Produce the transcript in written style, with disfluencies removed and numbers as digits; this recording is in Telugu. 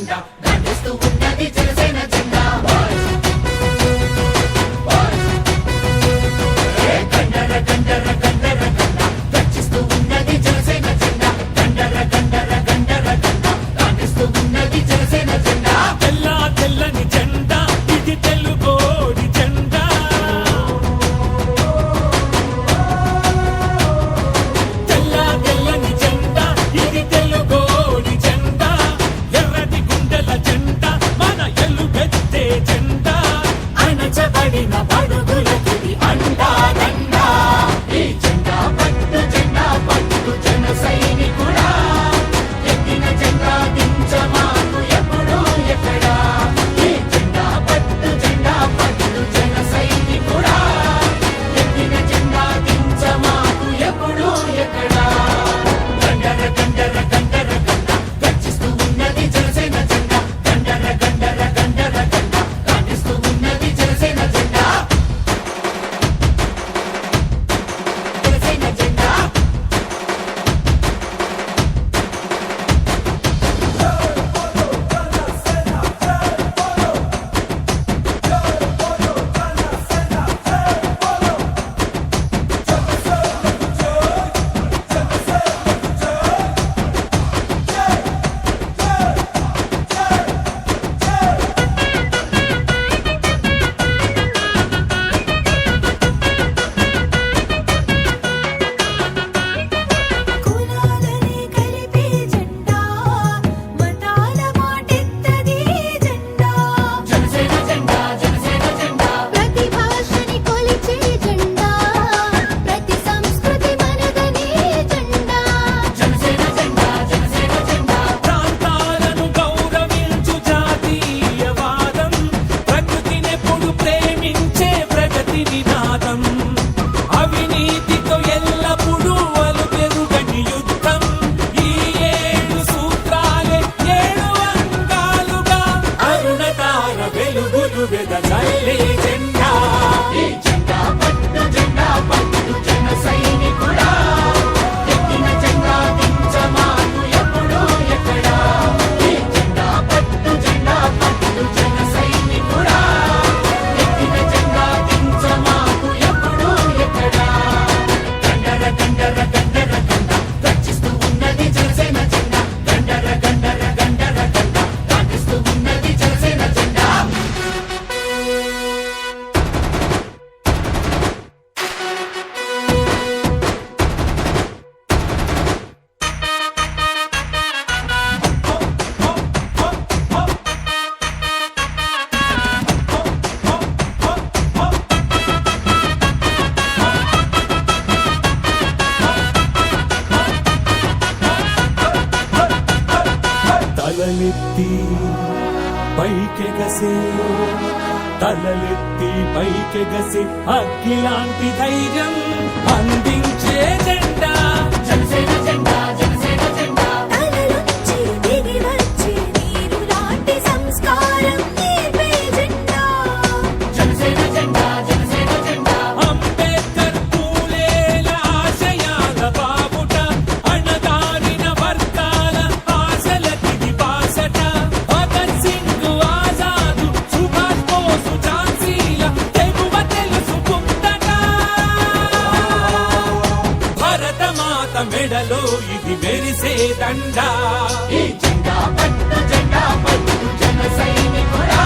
జెండా గర్జిస్తూ ఉన్నది జనసేన జెండా గండర గండర గండర గండ గర్జిస్తూ ఉన్నది జనసేన జెండా గండర గండర గండర గండ గర్జిస్తూ ఉన్నది జనసేన జెండా తెల్ల తెల్లని జెండా ఇది తెలుగోడి జెండా తెల్ల తెల్లని జెండా ఇది తెలుగోడి జెండా ఎర్రటి గుండెల జెండా మన ఎలుగెత్తే జెండా అణచబడిన బడుగులకి అండా దండా ఈ జెండా పట్టు జన సైనికుడా ఎత్తిన జెండా దించమాకు ఎప్పుడు ఎక్కడా ఈ జెండా పట్టు జన సైనికుడా ఎత్తిన జెండా దించమాకు ఎప్పుడు ఎక్కడా గండర గండర గండర గండ గర్జిస్తూ ఉన్నది జనసేన జెండా గండర గండర గండర గండ గాంధిస్తూ ఉన్నది జనసేన జెండా జనసేన జెండా కులాలని కలిపే జెండా మతాల మాటెత్తది జెండా జనసేన జెండా జనసేన జెండా ప్రతి భాషని కొలిచే జెండా ప్రతి సంస్కృతి మనదనే జెండా జనసేన జెండా జనసేన జెండా ప్రాంతాలను గౌరవించు జాతీయవాదం ప్రకృతినెప్పుడు ప్రేమించే ప్రగతి నినాదం అవినీతితో ఎల్లప్పుడూ అలుపెరుగని యుద్ధం ఈ 7 సూత్రాలే 7 అంగాలుగా అరుణతార వెలుగులు వెదజల్లే జెండా ఈ జెండా పట్టు జన సైనికుడా ఎత్తిన జెండా దించమాకు ఎప్పుడు ఎక్కడా ఈ జెండా పట్టు జన సైనికుడా ఎత్తిన జెండా దించమాకు ఎప్పుడు ఎక్కడా గండర గండర గండర గండ గర్జిస్తూ ఉన్నది జనసేన జెండా గండర గండర గండర గండ గాంధిస్తూ ఉన్నది జనసేన జెండా తలలెత్తి పైకెగసే తలలెత్తి పైకెగసే అగ్గిలాంటి ధైర్యం అందించే జెండా జనసేన జెండా జనసేన జెండా తలలుంచి దిగి వచ్చే నీరు లాంటి సంస్కారం నేర్పే జెండా జనసేన జెండా జనసేన జెండా అంబేద్కర్ పూలేల ఆశయాల బాబుట అణగారిన వర్గాల ఆశలకిది బాసట భగత్ సింగ్ ఆజాదు సుభాష్ బోసు ఝాన్సీల తెగువ తెలుసుకుందట భరత మాత మెడలో ఇది మెరిసే దండా ఈ జెండా పట్టు జన సైనికుడా